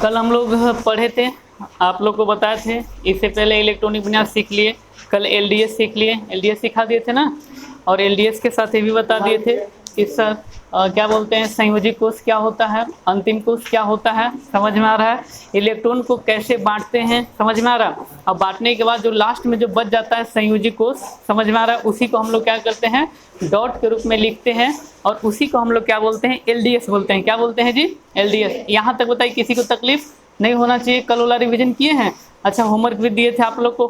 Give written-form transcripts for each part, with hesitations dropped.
कल हम लोग पढ़े थे, आप लोग को बताए थे, इससे पहले इलेक्ट्रॉनिक विन्यास सीख लिए, कल एलडीएस सीख लिए, एलडीएस सिखा दिए थे ना, और एलडीएस के साथ ये भी बता दिए थे कि सर क्या बोलते हैं, संयोजी कोष क्या होता है, अंतिम कोष क्या होता है, समझ में आ रहा है, इलेक्ट्रॉन को कैसे बांटते हैं, समझ में आ रहा है। अब बांटने के बाद जो लास्ट में जो बच जाता है संयोजी कोष, समझ में आ रहा है, उसी को हम लोग क्या करते हैं, डॉट के रूप में लिखते हैं, और उसी को हम लोग क्या बोलते हैं, एलडीएस बोलते हैं। क्या बोलते हैं जी, एलडीएस। यहाँ तक बताइए, किसी को तकलीफ नहीं होना चाहिए। कल वाला रिवीजन किए हैं? अच्छा, होमवर्क भी दिए थे आप लोग को,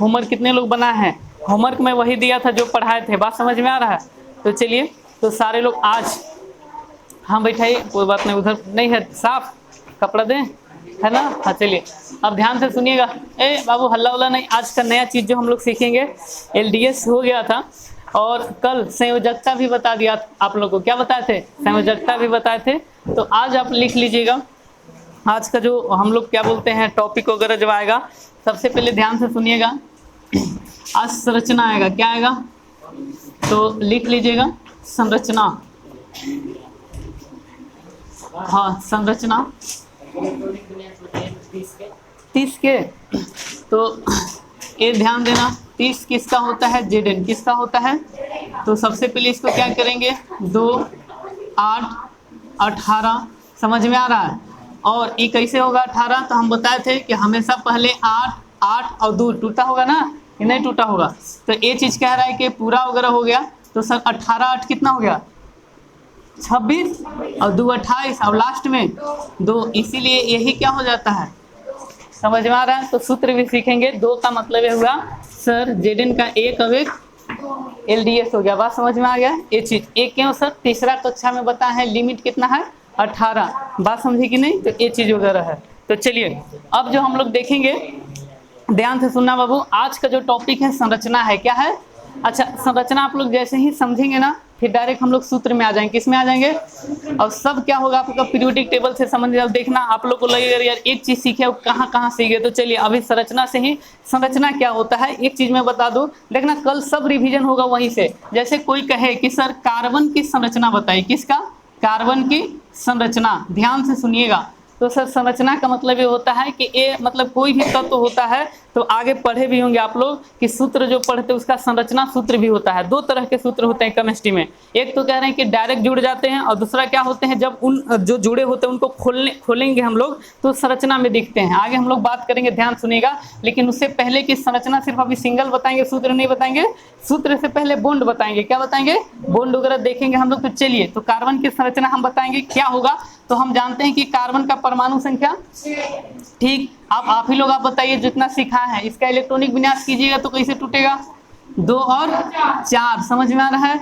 होमवर्क कितने लोग बनाए हैं? होमवर्क में वही दिया था जो पढ़ाए थे, बात समझ में आ रहा है। तो चलिए, तो सारे लोग आज, हाँ बैठाइए, कोई बात नहीं, उधर नहीं है साफ कपड़ा दें, है ना। हाँ चलिए, अब ध्यान से सुनिएगा। ए बाबू, हल्ला उल्ला नहीं। आज का नया चीज़ जो हम लोग सीखेंगे, एलडीएस हो गया था, और कल संयोजकता भी बता दिया आप लोग को। क्या बताए थे? संयोजकता भी बताए थे। तो आज आप लिख लीजिएगा, आज का जो हम लोग क्या बोलते हैं टॉपिक वगैरह जब आएगा, सबसे पहले ध्यान से सुनिएगा, आज संरचना आएगा। क्या आएगा? तो लिख लीजिएगा, संरचना। हाँ, संरचना 30 के। तो ये ध्यान देना, 30 किसका होता है? जेडन किसका होता है? तो सबसे पहले इसको क्या करेंगे, 2, 8, 18, समझ में आ रहा है। और ये कैसे होगा 18? तो हम बताए थे कि हमेशा पहले 8, 8 और 2 टूटा होगा ना, ये नहीं टूटा होगा। तो ये चीज़ कह रहा है कि पूरा वगैरह हो गया। तो सर 18, 8 कितना हो गया? 26, और 2 28, और लास्ट में 2, इसीलिए यही क्या हो जाता है, समझ में आ रहा है। तो सूत्र भी सीखेंगे। 2 का मतलब हुआ सर जेडन का एक अवेक एलडीएस हो गया। बात समझ में आ गया। ये चीज एक क्यों सर, तीसरा कक्षा में बताया है, लिमिट कितना है? 18। बात समझी कि नहीं? तो ये चीज वगैरह है। तो चलिए, अब जो हम लोग देखेंगे, ध्यान से सुनना बाबू, आज का जो टॉपिक है संरचना है। क्या है? अच्छा, संरचना आप लोग जैसे ही समझेंगे ना, फिर डायरेक्ट हम लोग सूत्र में आ जाएंगे। किस में आ जाएंगे? और सब क्या होगा आपका, पीरियोडिक टेबल से समझ। अब देखना, आप लोग को लगेगा यार एक चीज सीखे, कहाँ कहाँ सीखे। तो चलिए, अभी संरचना से ही, संरचना क्या होता है एक चीज मैं बता दूं, देखना कल सब रिवीजन होगा वहीं से। जैसे कोई कहे कि सर कार्बन की संरचना बताइए। किसका? कार्बन की संरचना। ध्यान से सुनिएगा। तो सर संरचना का मतलब ये होता है कि ये मतलब कोई भी तत्व होता है, तो आगे पढ़े भी होंगे आप लोग कि सूत्र जो पढ़ते हैं उसका संरचना सूत्र भी होता है। 2 तरह के सूत्र होते हैं केमिस्ट्री में। एक तो कह रहे हैं कि डायरेक्ट जुड़ जाते हैं, और दूसरा क्या होते हैं, जब उन जो जुड़े होते हैं उनको खोलेंगे हम लोग तो संरचना में दिखते हैं। आगे हम लोग बात करेंगे, ध्यान सुनिएगा। लेकिन उससे पहले की संरचना सिर्फ अभी सिंगल बताएंगे, सूत्र नहीं बताएंगे। सूत्र से पहले बॉन्ड बताएंगे। क्या बताएंगे? बॉन्ड वगैरह देखेंगे हम लोग। तो चलिए, तो कार्बन की संरचना हम बताएंगे क्या होगा। तो हम जानते हैं कि कार्बन का परमाणु संख्या, ठीक। अब आप ही लोग आप बताइए, जितना सीखा है इसका इलेक्ट्रॉनिक विन्यास कीजिएगा तो कैसे टूटेगा? 2 और 4, समझ में आ रहा है।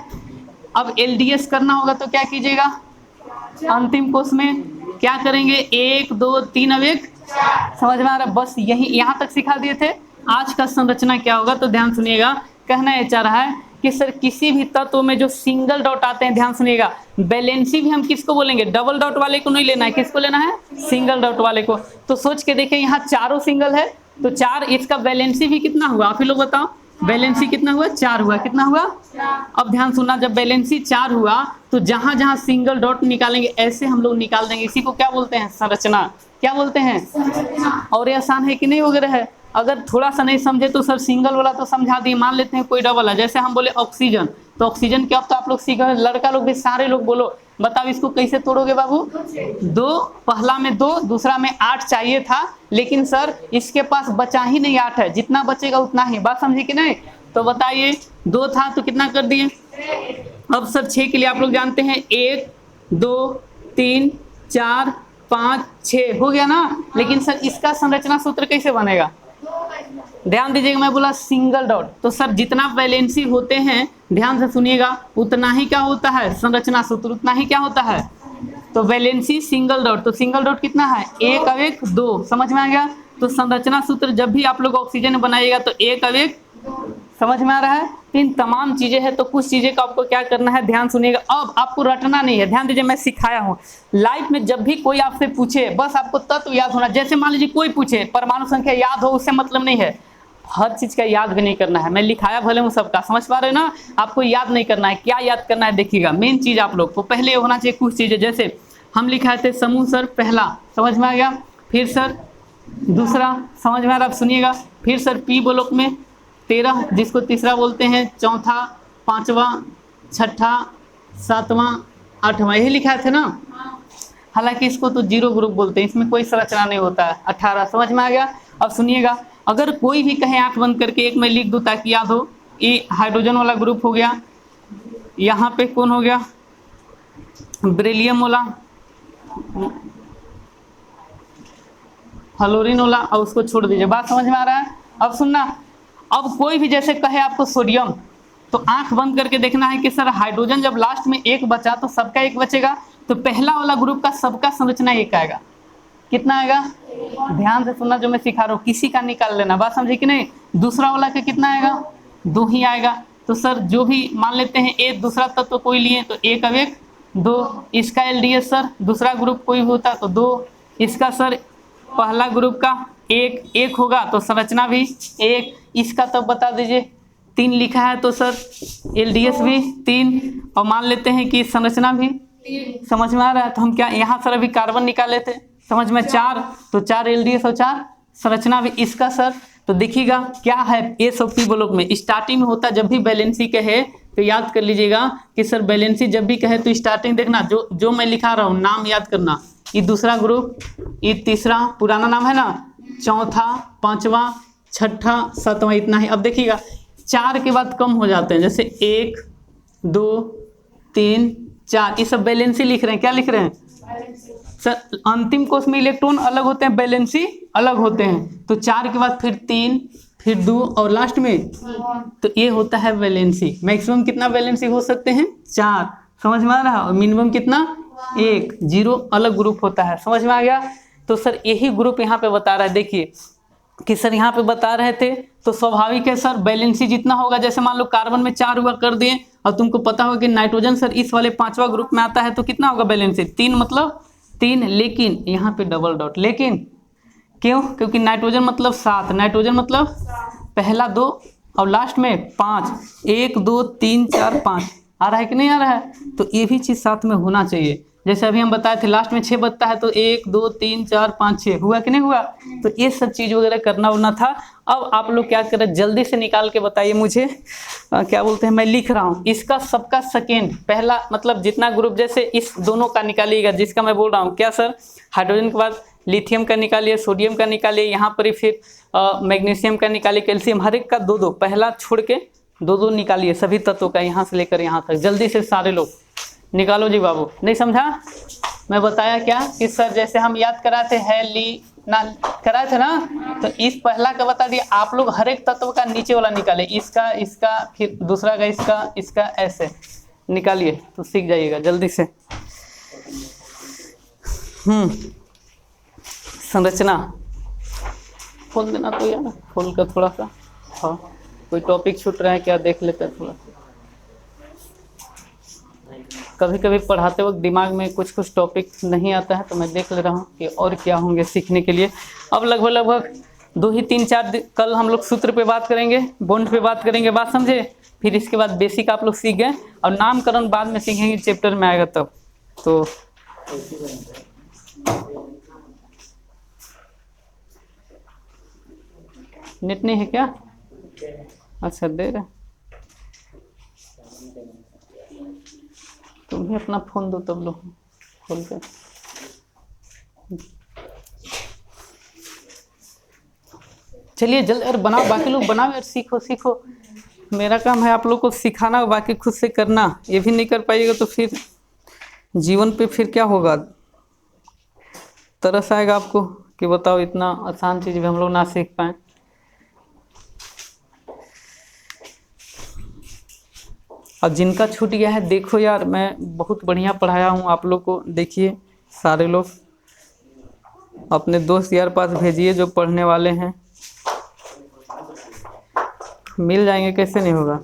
अब एलडीएस करना होगा तो क्या कीजिएगा, अंतिम कोष में क्या करेंगे, 1, 2, 3 अब 1, समझ में आ रहा है। बस यही यहाँ तक सिखा दिए थे। आज का संरचना क्या होगा, तो ध्यान सुनिएगा। कहना यह चाह रहा है कि सर किसी भी तत्व में जो सिंगल डॉट आते हैं, ध्यान सुनिएगा, वैलेंसी भी हम किसको बोलेंगे, डबल डॉट वाले को नहीं लेना है। किसको लेना है? सिंगल डॉट वाले को। तो सोच के देखिए, यहाँ चारों सिंगल है, तो 4, इसका वैलेंसी भी कितना हुआ, आप ही लोग बताओ। वैलेंसी कितना हुआ? 4 हुआ। कितना हुआ? अब ध्यान सुनना, जब वैलेंसी 4 हुआ तो जहां जहां सिंगल डॉट निकालेंगे ऐसे हम लोग निकाल देंगे। इसी को क्या बोलते हैं? संरचना। क्या बोलते हैं? और ये आसान है कि नहीं वगैरह है। अगर थोड़ा सा नहीं समझे तो सर सिंगल वाला तो समझा दिए, मान लेते हैं कोई डबल है। जैसे हम बोले ऑक्सीजन, तो ऑक्सीजन क्या होता है आप लोग सीख रहे, लड़का लोग भी सारे लोग बोलो, बताओ इसको कैसे तोड़ोगे बाबू? 2, पहला में 2, दूसरा में 8 चाहिए था, लेकिन सर इसके पास बचा ही नहीं 8 है, जितना बचेगा उतना ही। बात समझे कि नहीं? तो बताइए, 2 था तो कितना कर दिए? अब सर 6 के लिए आप लोग जानते हैं, 1, 2, 3, 4, 5, 6 हो गया ना। लेकिन सर इसका संरचना सूत्र कैसे बनेगा? ध्यान दीजिएगा, मैं बोला सिंगल डॉट। तो सर जितना वैलेंसी होते हैं, ध्यान से सुनिएगा, उतना ही क्या होता है, संरचना सूत्र उतना ही क्या होता है। तो वैलेंसी सिंगल डॉट, तो सिंगल डॉट कितना है? 1 अब 1, 2, समझ में आ गया। तो संरचना सूत्र जब भी आप लोग ऑक्सीजन बनाइएगा तो 1 अब 1, समझ में आ रहा है। इन तमाम चीजें हैं। तो कुछ चीजें का आपको क्या करना है, ध्यान सुनिएगा। अब आपको रटना नहीं है, ध्यान दीजिए, मैं सिखाया हूँ। लाइफ में जब भी कोई आपसे पूछे, बस आपको तत्व याद होना। जैसे मान लीजिए कोई पूछे, परमाणु संख्या याद हो, उससे मतलब नहीं है। हर चीज का याद भी नहीं करना है। मैं लिखाया भले हूँ सबका, समझ पा रहे हो ना। आपको याद नहीं करना है। क्या याद करना है देखिएगा, मेन चीज आप लोग को पहले होना चाहिए कुछ चीजें। जैसे हम लिखाए थे समूह सर पहला, समझ में आ गया। फिर सर दूसरा, समझ में आ रहा, आप सुनिएगा। फिर सर पी ब्लॉक में 13, जिसको तीसरा बोलते हैं, चौथा, पांचवा, छठा, सातवां, आठवां, यही लिखा थे ना। हालांकि इसको तो जीरो ग्रुप बोलते हैं, इसमें कोई संरचना नहीं होता है। 18, समझ में आ गया। अब सुनिएगा, अगर कोई भी कहे आंख बंद करके, एक मैं लिख दूं ताकि याद हो, ये हाइड्रोजन वाला ग्रुप हो गया, यहाँ पे कौन हो गया, बेरिलियम वाला, फ्लोरीन वाला, और उसको छोड़ दीजिए। बात समझ में आ रहा है। अब सुनना, अब कोई भी जैसे कहे आपको सोडियम, तो आंख बंद करके देखना है कि सर हाइड्रोजन जब लास्ट में एक बचा तो सबका एक बचेगा, तो पहला वाला ग्रुप का सबका संरचना एक आएगा। कितना आएगा, ध्यान से सुनना जो मैं सिखा रहा हूँ, किसी का निकाल लेना। बात समझे कि नहीं। दूसरा वाला का कितना आएगा, 2 ही आएगा। तो सर जो भी मान लेते हैं ए दूसरा तत्व कोई लिए तो एक अब एक 2, इसका एलडीएस सर दूसरा ग्रुप कोई होता तो 2, इसका सर पहला ग्रुप का एक होगा तो संरचना भी एक, इसका तब बता दीजिए 3 लिखा है तो सर एलडीएस भी 3, और मान लेते हैं कि संरचना भी, समझ में आ रहा है। तो हम क्या यहाँ सर अभी कार्बन निकाले थे, समझ में, 4, तो 4 एलडीएस और 4 संरचना भी। इसका सर तो देखिएगा क्या है, एस और पी ब्लॉक में स्टार्टिंग में होता, जब भी वैलेंसी कहे तो याद कर लीजिएगा कि सर वैलेंसी जब भी कहे तो स्टार्टिंग देखना, जो मैं लिखा रहा हूँ नाम याद करना। ये दूसरा ग्रुप, ये तीसरा पुराना नाम है ना, चौथा, पांचवा, छठा, सातवां, इतना ही। अब देखिएगा 4 के बाद कम हो जाते हैं, जैसे 1, 2, 3, 4, ये सब वैलेंसी लिख रहे हैं। क्या लिख रहे हैं सर, अंतिम कोष में इलेक्ट्रॉन अलग होते हैं, वैलेंसी अलग होते हैं। तो 4 के बाद फिर 3, फिर 2 और लास्ट में, तो ये होता है वैलेंसी। मैक्सिमम कितना वैलेंसी हो सकते हैं, 4, समझ में आ रहा है। और मिनिमम कितना, 1, 0 अलग ग्रुप होता है। समझ में आ गया। तो सर यही ग्रुप यहाँ पे बता रहा है, देखिए कि सर यहाँ पे बता रहे थे, तो स्वाभाविक है सर वैलेंसी जितना होगा, जैसे मान लो कार्बन में 4 हुआ कर दिए, और तुमको पता होगा कि नाइट्रोजन सर इस वाले 5वां ग्रुप में आता है, तो कितना होगा वैलेंसी, 3, मतलब 3। लेकिन यहाँ पे डबल डॉट, लेकिन क्यों, क्योंकि नाइट्रोजन मतलब 7, नाइट्रोजन मतलब पहला 2 और लास्ट में 5, 1, 2, 3, 4, 5 आ रहा है कि नहीं आ रहा है। तो ये भी चीज़ साथ में होना चाहिए। जैसे अभी हम बताए थे लास्ट में 6 बचता है, तो 1, 2, 3, 4, 5, 6 हुआ कि नहीं हुआ। तो ये सब चीज़ वगैरह करना होना था। अब आप लोग क्या करें, जल्दी से निकाल के बताइए मुझे, क्या बोलते हैं, मैं लिख रहा हूँ इसका सबका सेकेंड, पहला मतलब जितना ग्रुप, जैसे इस दोनों का निकालिएगा, जिसका मैं बोल रहा हूँ, क्या सर, हाइड्रोजन के बाद लिथियम का निकालिए, सोडियम का निकालिए, यहाँ पर ही फिर मैग्नीशियम का निकालिए, कैल्शियम, हर एक का 2-2, पहला छोड़ के 2-2 निकालिए सभी तत्वों का, यहाँ से लेकर यहाँ तक। जल्दी से सारे लोग निकालो जी बाबू। नहीं समझा, मैं बताया क्या कि सर जैसे हम याद कराते हैं ना, कराए थे ना, तो इस पहला का बता दिया। आप लोग हर एक तत्व का नीचे वाला निकाले, इसका फिर दूसरा का इसका ऐसे निकालिए, तो सीख जाइएगा जल्दी से। संरचना खोल देना तो यार, खोल कर थोड़ा सा, हाँ कोई टॉपिक छूट रहा है क्या देख लेते हैं थोड़ा। कभी कभी पढ़ाते वक्त दिमाग में कुछ टॉपिक नहीं आता है, तो मैं देख ले रहा हूँ कि और क्या होंगे सीखने के लिए। अब लगभग 2 ही 3 4 कल हम लोग सूत्र पे बात करेंगे, बॉन्ड पे बात करेंगे, बात समझे। फिर इसके बाद बेसिक आप लोग सीख गए, और नामकरण बाद में सीखेंगे, चैप्टर में आएगा तब। तो नेट नहीं है क्या, अच्छा दे रहे, तुम ही अपना फोन दो तब लोग खोल कर। चलिए जल्दी, अरे बनाओ, बाकी लोग बनाओ यार, सीखो। मेरा काम है आप लोग को सिखाना, बाकी खुद से करना। ये भी नहीं कर पाइएगा तो फिर जीवन पे फिर क्या होगा, तरस आएगा आपको कि बताओ इतना आसान चीज़ भी हम लोग ना सीख पाए। अब जिनका छूट गया है, देखो यार मैं बहुत बढ़िया पढ़ाया हूँ आप लोग को, देखिए सारे लोग अपने दोस्त यार पास भेजिए जो पढ़ने वाले हैं, मिल जाएंगे, कैसे नहीं होगा।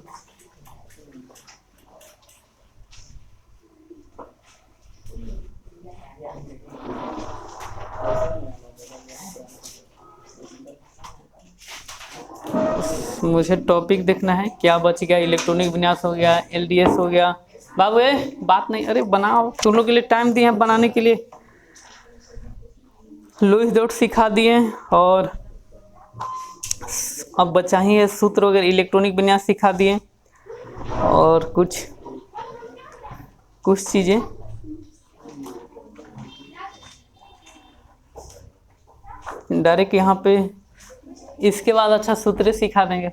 मुझे टॉपिक देखना है क्या बच गया, इलेक्ट्रॉनिक विन्यास हो गया, एलडीएस हो गया। बाबू बात नहीं, अरे बनाओ, तुम लोग के लिए टाइम दिए हैं बनाने के लिए। लुईस डॉट सिखा दिए और अब बचा ही है सूत्र वगैरह, इलेक्ट्रॉनिक विन्यास सिखा दिए और कुछ चीज़ें डायरेक्ट यहाँ पे इसके बाद अच्छा सूत्र सिखा देंगे,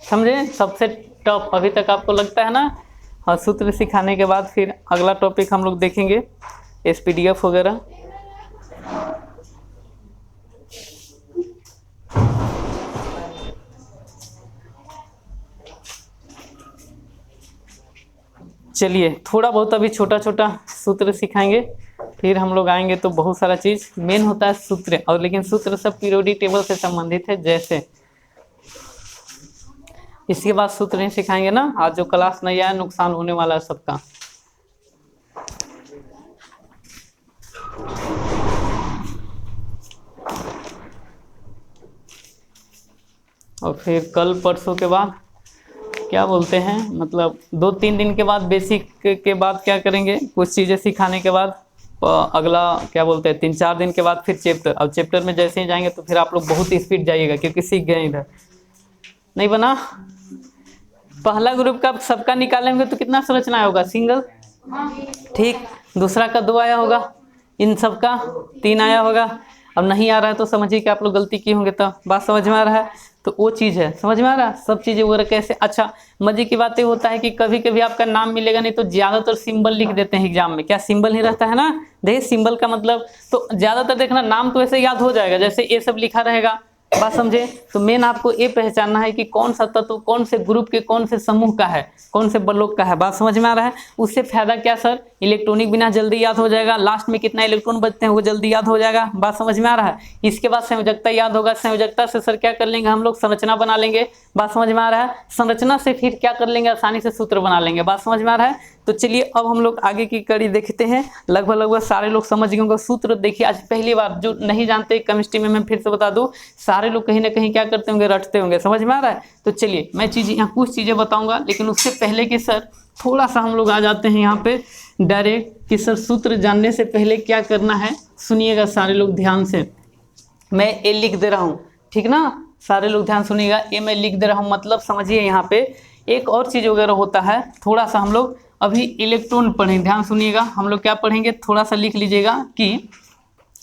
समझे। सबसे टॉप अभी तक आपको लगता है ना, और सूत्र सिखाने के बाद फिर अगला टॉपिक हम लोग देखेंगे SPDF वगैरह। चलिए थोड़ा बहुत अभी छोटा छोटा सूत्र सिखाएंगे, फिर हम लोग आएंगे तो बहुत सारा चीज़ मेन होता है सूत्र, और लेकिन सूत्र सब पीरियोडिक टेबल से संबंधित है। जैसे इसके बाद सूत्र नहीं सिखाएंगे ना, आज जो क्लास नहीं आया नुकसान होने वाला है सबका। और फिर कल परसों के बाद क्या बोलते हैं, मतलब 2-3 दिन के बाद बेसिक के बाद क्या करेंगे, कुछ चीज़ें सिखाने के बाद अगला क्या बोलते हैं 3-4 दिन के बाद फिर चैप्टर। अब चैप्टर में जैसे ही जाएंगे तो फिर आप लोग बहुत स्पीड जाइएगा क्योंकि सीख गए। इधर नहीं बना, पहला ग्रुप का सबका निकालेंगे तो कितना संरचना होगा, सिंगल, ठीक। दूसरा का 2 आया होगा, इन सब का 3 आया होगा। अब नहीं आ रहा है तो समझिए कि आप लोग गलती किए होंगे, तो बात समझ में आ रहा है, तो वो चीज़ है, समझ में आ रहा है सब चीज़ें वगैरह कैसे। अच्छा मजे की बात ये होता है कि कभी कभी आपका नाम मिलेगा नहीं तो ज़्यादातर सिंबल लिख देते हैं एग्जाम में, क्या सिंबल ही रहता है ना। देखिए सिंबल का मतलब तो ज़्यादातर देखना, नाम तो ऐसे याद हो जाएगा जैसे ये सब लिखा रहेगा, बात समझे। तो मेन आपको ये पहचानना है कि कौन सा तत्व कौन से ग्रुप के कौन से समूह का है, कौन से ब्लॉक का है, बात समझ में आ रहा है। उससे फायदा क्या सर, इलेक्ट्रॉनिक बिना जल्दी याद हो जाएगा, लास्ट में कितना इलेक्ट्रॉन बचते हैं वो जल्दी याद हो जाएगा, बात समझ में आ रहा है। इसके बाद संयोजकता याद होगा, संयोजकता से सर क्या कर लेंगे हम लोग, संरचना बना लेंगे, बात समझ में आ रहा है। संरचना से फिर क्या कर लेंगे, आसानी से सूत्र बना लेंगे, बात समझ में आ रहा है। तो चलिए अब हम लोग आगे की कड़ी देखते हैं। लगभग सारे लोग समझ गए होंगे सूत्र। देखिए आज पहली बार जो नहीं जानते केमिस्ट्री में, मैं फिर से बता दूं, सारे लोग कहीं ना कहीं क्या करते होंगे, रटते होंगे, समझ में आ रहा है। तो चलिए मैं यहाँ कुछ चीज़ें बताऊंगा, लेकिन उससे पहले कि सर थोड़ा सा हम लोग आ जाते हैं यहाँ पे डायरेक्ट कि सर सूत्र जानने से पहले क्या करना है, सुनिएगा सारे लोग ध्यान से। मैं ये लिख दे रहा हूँ, ठीक ना, सारे लोग ध्यान सुनिएगा, ये मैं लिख दे रहा हूँ, मतलब समझिए। यहाँ पे एक और चीज़ वगैरह होता है, थोड़ा सा हम लोग अभी इलेक्ट्रॉन पढ़ेंगे, ध्यान सुनिएगा। हम लोग क्या पढ़ेंगे, थोड़ा सा लिख लीजिएगा कि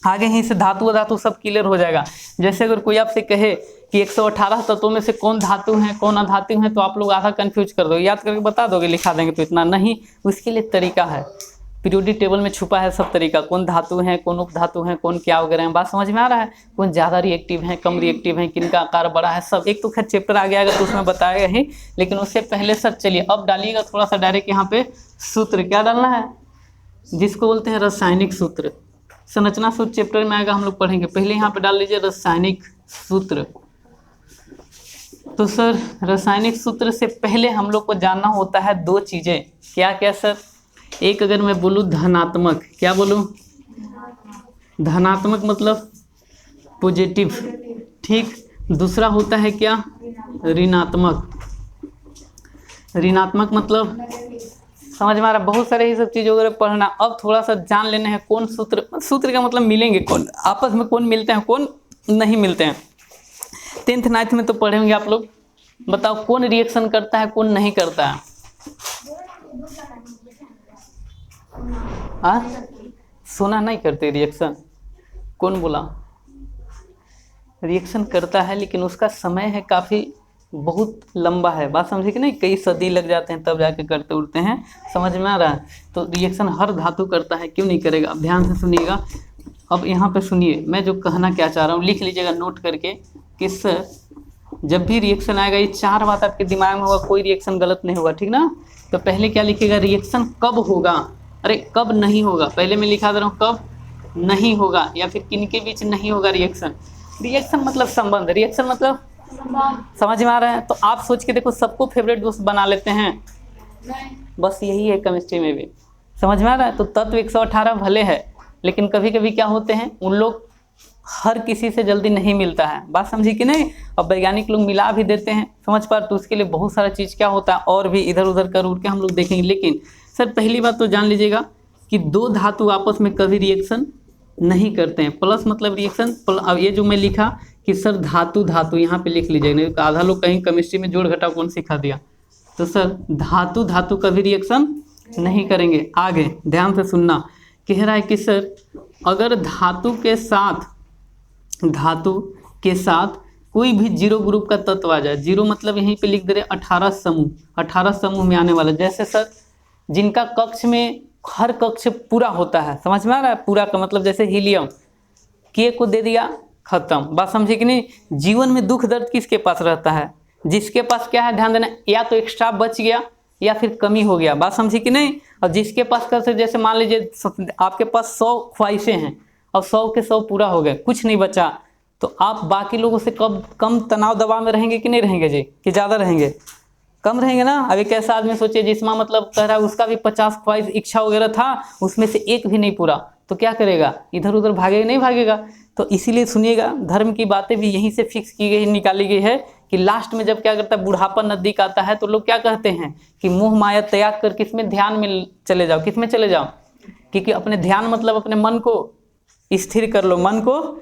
आगे ही से धातु सब क्लियर हो जाएगा। जैसे अगर कोई आपसे कहे कि 118 तत्वों में से कौन धातु है कौन अधातु है, तो आप लोग आधा कंफ्यूज कर दोगे, याद करके बता दोगे, लिखा देंगे, तो इतना नहीं, उसके लिए तरीका है, पीरियोडिक टेबल में छुपा है सब तरीका, कौन धातु है कौन उपधातु है कौन क्या वगैरह है, बात समझ में आ रहा है। कौन ज़्यादा रिएक्टिव है कम रिएक्टिव है, किनका आकार बड़ा है, सब एक तो खैर चैप्टर आ गया तो उसमें बताएगा ही, लेकिन उससे पहले सर चलिए अब डालिएगा थोड़ा सा डायरेक्ट यहाँ पे सूत्र क्या डालना है, जिसको बोलते हैं रासायनिक सूत्र। संरचना सूत्र चैप्टर में आएगा, हम लोग पढ़ेंगे। पहले यहाँ पे डाल लीजिए रासायनिक सूत्र। तो सर रासायनिक सूत्र से पहले हम लोग को जानना होता है 2 चीज़ें, क्या क्या सर। एक अगर मैं बोलूँ धनात्मक, क्या बोलूँ, धनात्मक मतलब पॉजिटिव, ठीक। दूसरा होता है क्या, ऋणात्मक। ऋणात्मक मतलब समझ में आ रहा, बहुत सारे ये सब चीज़ वगैरह पढ़ना। अब थोड़ा सा जान लेना है कौन सूत्र का मतलब मिलेंगे कौन, आपस में कौन मिलते हैं कौन नहीं मिलते हैं। 10th 9th में तो पढ़े होंगे आप लोग, बताओ कौन रिएक्शन करता है कौन नहीं करता है। सोना नहीं करते रिएक्शन, कौन बोला, रिएक्शन करता है लेकिन उसका समय है काफ़ी बहुत लंबा है, बात समझे कि नहीं, कई सदी लग जाते हैं तब जाके करते उड़ते हैं, समझ में आ रहा है। तो रिएक्शन हर धातु करता है, क्यों नहीं करेगा। अब ध्यान से सुनिएगा, अब यहाँ पे सुनिए मैं जो कहना क्या चाह रहा हूँ, लिख लीजिएगा नोट करके कि सर जब भी रिएक्शन आएगा ये 4 बात आपके दिमाग में होगा, कोई रिएक्शन गलत नहीं होगा, ठीक ना। तो पहले क्या लिखिएगा, रिएक्शन कब होगा, अरे कब नहीं होगा, पहले मैं लिखा दे रहा हूँ कब नहीं होगा, या फिर किनके बीच नहीं होगा रिएक्शन। रिएक्शन मतलब संबंध, रिएक्शन मतलब समझ में आ रहा है। तो आप सोच के देखो, सबको फेवरेट दोस्त बना लेते हैं, बस यही है केमिस्ट्री में भी, समझ में आ रहा है। तो तत्व 118 भले है, लेकिन कभी कभी क्या होते हैं उन लोग हर किसी से जल्दी नहीं मिलता है, बात समझी कि नहीं। अब वैज्ञानिक लोग मिला भी देते हैं, समझ पा, तो उसके लिए बहुत सारा चीज़ क्या होता है और भी इधर उधर कर उड़ के हम लोग देखेंगे। लेकिन सर पहली बात तो जान लीजिएगा कि 2 धातु आपस में कभी रिएक्शन नहीं करते हैं। प्लस मतलब रिएक्शन, अब ये जो मैं लिखा कि सर धातु धातु यहाँ पे लिख लीजिएगा, नहीं तो आधा लोग कहीं केमिस्ट्री में जोड़ घटाव कौन सिखा दिया। तो सर धातु धातु कभी रिएक्शन नहीं करेंगे। आगे ध्यान से सुनना, कह रहा है कि सर अगर धातु के साथ कोई भी जीरो ग्रुप का तत्व आ जाए, जीरो मतलब यहीं पे लिख दे रहे 18 समूह, 18 समूह में आने वाला, जैसे सर जिनका कक्ष में हर कक्ष पूरा होता है, समझ में आ रहा है, पूरा का मतलब जैसे हीलियम के को दे दिया, खत्म। बात समझे कि नहीं। जीवन में दुख दर्द किसके पास रहता है, जिसके पास क्या है, ध्यान देना, या तो एक्स्ट्रा बच गया या फिर कमी हो गया। बात समझी कि नहीं। और जिसके पास कर से, जैसे मान लीजिए आपके पास 100 ख्वाहिशें हैं और 100 के 100 पूरा हो गए, कुछ नहीं बचा, तो आप बाकी लोगों से कम तनाव दबाव में रहेंगे कि नहीं रहेंगे जी, कि ज़्यादा रहेंगे, कम रहेंगे ना। अब एक ऐसा आदमी सोचिए जिसमें मतलब कह रहा है उसका भी 50 ख्वाहिश इच्छा वगैरह था, उसमें से एक भी नहीं पूरा, तो क्या करेगा, इधर उधर भागेगा, नहीं भागेगा। तो इसीलिए सुनिएगा, धर्म की बातें भी यहीं से फिक्स की गई, निकाली गई है कि लास्ट में जब क्या करता है, बुढ़ापा नजदीक आता है, तो लोग क्या कहते हैं कि मोह माया त्याग कर किसमें, ध्यान में चले जाओ। किसमें चले जाओ, क्योंकि अपने ध्यान मतलब अपने मन को स्थिर कर लो, मन को।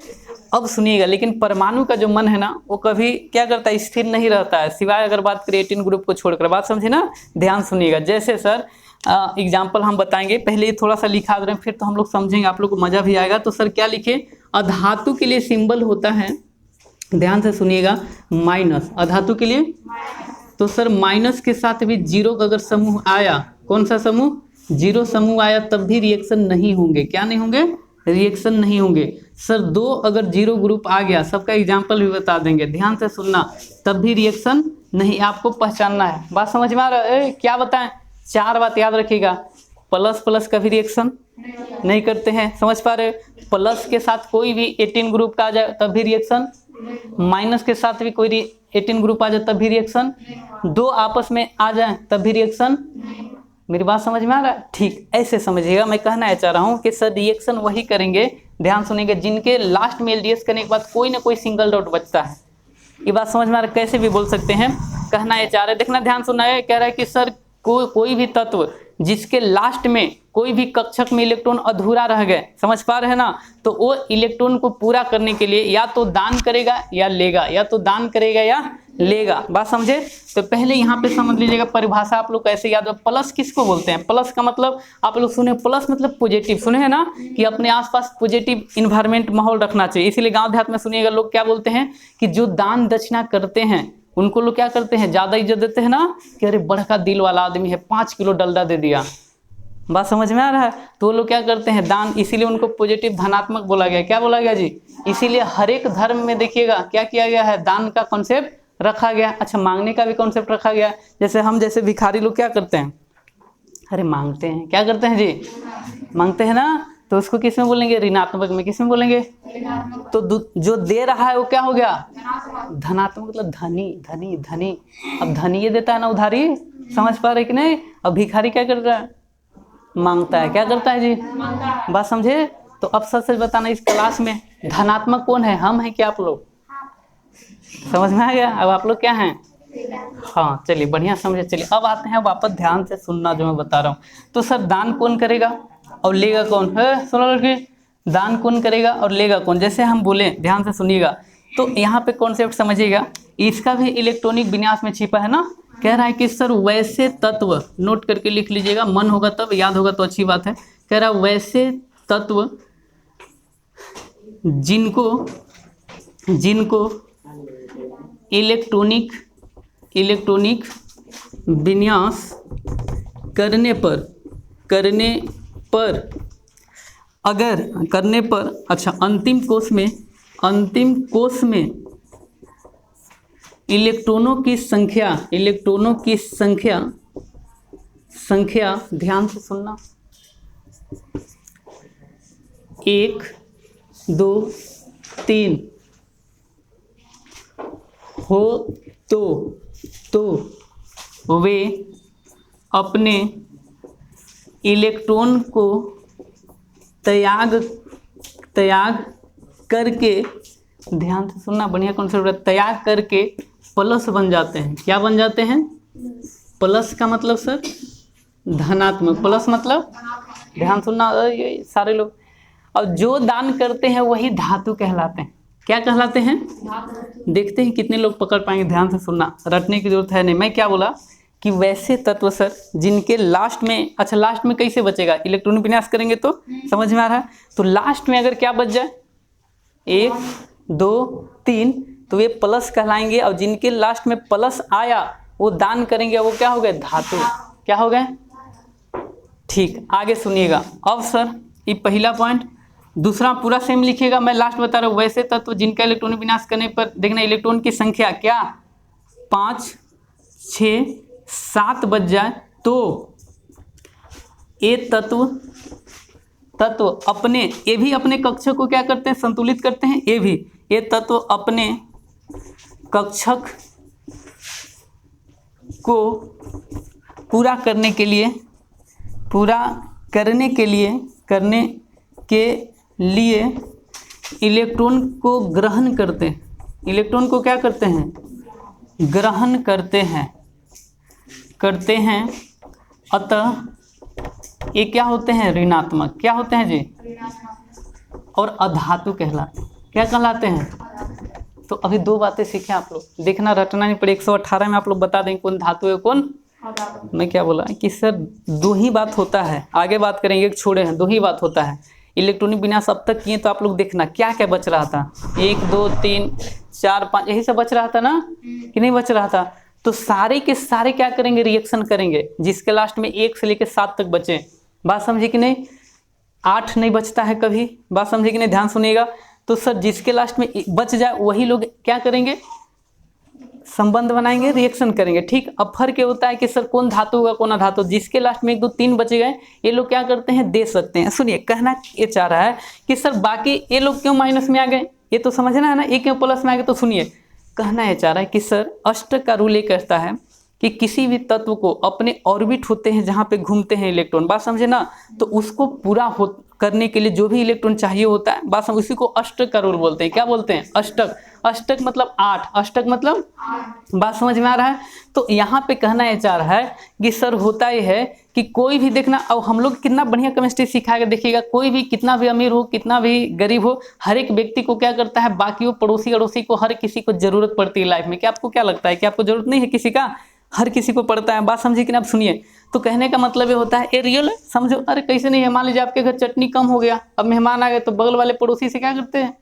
अब सुनिएगा, लेकिन परमाणु का जो मन है ना, वो कभी क्या करता है, स्थिर नहीं रहता है, सिवाय अगर बात क्रिएटिन ग्रुप को छोड़कर। बात समझे ना, ध्यान सुनिएगा। जैसे सर एग्जाम्पल हम बताएंगे, पहले ये थोड़ा सा लिखा दे रहे हैं, फिर तो हम लोग समझेंगे, आप लोग को मजा भी आएगा। तो सर क्या लिखे, अधातु के लिए सिंबल होता है, ध्यान से सुनिएगा, माइनस। अधातु के लिए तो सर माइनस के साथ भी जीरो का अगर समूह आया, कौन सा समूह, जीरो समूह आया, तब भी रिएक्शन नहीं होंगे। क्या नहीं होंगे, रिएक्शन नहीं होंगे। सर 2 अगर जीरो ग्रुप आ गया, सबका एग्जाम्पल भी बता देंगे, ध्यान से सुनना, तब भी रिएक्शन नहीं, आपको पहचानना है। बात समझ में आ रहा है, क्या बताएं, 4 बात याद रखिएगा। प्लस प्लस कभी रिएक्शन नहीं करते हैं, समझ पा रहे। प्लस के साथ कोई भी 18 ग्रुप का आ जाए तब भी रिएक्शन, माइनस के साथ भी कोई 18 ग्रुप आ जाए तब भी रिएक्शन, 2 आपस में आ जाए तब भी रिएक्शन। मेरी बात समझ में आ रहा है, ठीक ऐसे समझिएगा। मैं कहना चाह रहा हूँ कि सर रिएक्शन वही करेंगे, ध्यान सुनेंगे, जिनके लास्ट में एलडीएस करने के बाद कोई ना कोई सिंगल डॉट बचता है। ये बात समझ में आ रहा है, कैसे भी बोल सकते हैं। कहना ये चाह रहे, देखना ध्यान सुनना है, कह रहा है कि सर कोई भी तत्व जिसके लास्ट में कोई भी कक्षक में इलेक्ट्रॉन अधूरा रह गए, समझ पा रहे हैं ना, तो वो इलेक्ट्रॉन को पूरा करने के लिए या तो दान करेगा या लेगा, या तो दान करेगा या लेगा। बात समझे। तो पहले यहाँ पे समझ लीजिएगा परिभाषा, आप लोग कैसे याद हो। प्लस किसको बोलते हैं, प्लस का मतलब आप लोग सुने, प्लस मतलब पॉजिटिव, सुने हैं ना, कि अपने आसपास पॉजिटिव इन्वायरमेंट माहौल रखना चाहिए। इसीलिए गाँव देहात में सुनिएगा लोग क्या बोलते हैं कि जो दान दक्षिणा करते हैं उनको लोग क्या करते हैं, ज़्यादा इज्जत देते हैं ना, कि अरे बड़का दिल वाला आदमी है, 5 किलो डलडा दे दिया। बात समझ में आ रहा है। तो वो लोग क्या करते हैं, दान, इसीलिए उनको पॉजिटिव धनात्मक बोला गया। क्या बोला गया जी, इसीलिए हर एक धर्म में देखिएगा क्या किया गया है, दान का कॉन्सेप्ट रखा गया। अच्छा, मांगने का भी कॉन्सेप्ट रखा गया। जैसे हम जैसे भिखारी लोग क्या करते हैं, अरे मांगते हैं, क्या करते हैं जी, मांगते हैं ना, तो उसको किस में बोलेंगे, ऋणात्मक में। किस में बोलेंगे, तो जो दे रहा है वो क्या हो गया, धनात्मक, मतलब धनी धनी धनी। अब धनी ये देता है ना उधारी, समझ पा रहे कि नहीं। अब भिखारी क्या कर रहा है, मांगता है। क्या करता है जी, बात समझे। तो अब सच बताना, इस क्लास में धनात्मक कौन है, हम हैं क्या आप लोग, समझ में आ गया। अब आप लोग क्या हैं, हाँ चलिए बढ़िया समझे। चलिए अब आते हैं वापस, ध्यान से सुनना जो मैं बता रहा हूँ। तो सर दान कौन करेगा और लेगा कौन है, सुनो लड़की, दान कौन करेगा और लेगा कौन। जैसे हम बोले, ध्यान से सुनिएगा, तो यहाँ पे कॉन्सेप्ट समझिएगा, इसका भी इलेक्ट्रॉनिक विन्यास में छिपा है ना। कह रहा है कि सर वैसे तत्व, नोट करके लिख लीजिएगा, मन होगा तब, याद होगा तो अच्छी बात है। कह रहा है वैसे तत्व जिनको इलेक्ट्रॉनिक विन्यास करने पर अच्छा अंतिम कोश में इलेक्ट्रॉनों की संख्या ध्यान से सुनना, 1 2 3 हो तो वे अपने इलेक्ट्रॉन को त्याग करके, ध्यान से सुनना, बढ़िया कॉन्सेप्ट है, त्याग करके प्लस बन जाते हैं। क्या बन जाते हैं, प्लस का मतलब सर धनात्मक, प्लस मतलब ध्यान सुनना ये सारे लोग। और जो दान करते हैं वही धातु कहलाते हैं। क्या कहलाते हैं? देखते हैं कितने लोग पकड़ पाएंगे। ध्यान से सुनना, रटने की जरूरत है नहीं। मैं क्या बोला कि वैसे तत्व सर जिनके लास्ट में, अच्छा लास्ट में कैसे बचेगा, इलेक्ट्रॉन विन्यास करेंगे तो समझ में आ रहा है। तो लास्ट में अगर क्या बच जाए 1 2 3 तो ये प्लस कहलाएंगे, और जिनके लास्ट में प्लस आया वो दान करेंगे, वो क्या हो गए? धातु। क्या हो गए? ठीक, आगे सुनिएगा। अब सर ये पहला पॉइंट, दूसरा पूरा सेम लिखिएगा, मैं लास्ट बता रहा हूँ। वैसे तत्व जिनका इलेक्ट्रॉन विनाश करने पर देखना इलेक्ट्रॉन की संख्या क्या 5 6 7 बच जाए तो ये तत्व अपने, ये भी अपने कक्षक को क्या करते हैं? संतुलित करते हैं। ये तत्व अपने कक्षक को पूरा करने के लिए इलेक्ट्रॉन को ग्रहण करते हैं। इलेक्ट्रॉन को क्या करते हैं? ग्रहण करते हैं। अतः ये क्या होते हैं? ऋणात्मक। क्या होते हैं जी? और अधातु कहलाते हैं। क्या कहलाते हैं? तो अभी 2 बातें सीखे आप लोग, देखना रटना नहीं पड़े। 118 में आप लोग बता देंगे कौन धातु है कौन। मैं क्या बोला कि सर 2 ही बात होता है, आगे बात करेंगे, एक छोड़े हैं, 2 ही बात होता है। इलेक्ट्रॉनिक विन्यास अब तक किए तो आप लोग देखना क्या क्या बच रहा था, 1 2 3 4 5 यही सब बच रहा था ना, कि नहीं बच रहा था? तो सारे के सारे क्या करेंगे? रिएक्शन करेंगे, जिसके लास्ट में 1 से लेकर 7 तक बचे। बात समझे कि नहीं? 8 नहीं बचता है कभी। बात समझे कि नहीं? ध्यान सुनिएगा। तो सर जिसके लास्ट में बच जाए वही लोग क्या करेंगे? संबंध बनाएंगे, रिएक्शन करेंगे। ठीक, अब फर्क ये होता है कि सर कौन धातु होगा कौन अधातु। जिसके लास्ट में 1 2 3 बचे गए, ये लोग क्या करते हैं? दे सकते हैं। सुनिए, कहना ये चाह रहा है कि सर बाकी ये लोग क्यों माइनस में आ गए, ये तो समझना है ना, ये क्यों प्लस में आ गए। तो सुनिए, कहना ये चाह रहा है कि सर अष्टक का रूल ये कहता है कि किसी भी तत्व को अपने ऑर्बिट होते हैं जहाँ पे घूमते हैं इलेक्ट्रॉन, बात समझे ना, तो उसको पूरा करने के लिए जो भी इलेक्ट्रॉन चाहिए होता है, बात समझ, उसी को अष्टक का रूल बोलते हैं। क्या बोलते हैं? अष्टक। अष्टक मतलब 8, अष्टक मतलब 8। बात समझ में आ रहा है? तो यहाँ पे कहना ये चाह रहा है कि सर होता ये है कि कोई भी देखना, अब हम लोग कितना बढ़िया केमिस्ट्री सिखाएगा, देखिएगा। कोई भी कितना भी अमीर हो, कितना भी गरीब हो, हर एक व्यक्ति को क्या करता है? बाकी वो पड़ोसी अड़ोसी को, हर किसी को जरूरत पड़ती है लाइफ में। क्या आपको क्या लगता है कि आपको जरूरत नहीं है किसी का? हर किसी को पड़ता है। बात समझिए कि ना? आप सुनिए, तो कहने का मतलब ये होता है, ये रियल है, समझो। अरे कैसे नहीं है? मान लीजिए आपके घर चटनी कम हो गया, अब मेहमान आ गए, तो बगल वाले पड़ोसी से क्या करते हैं?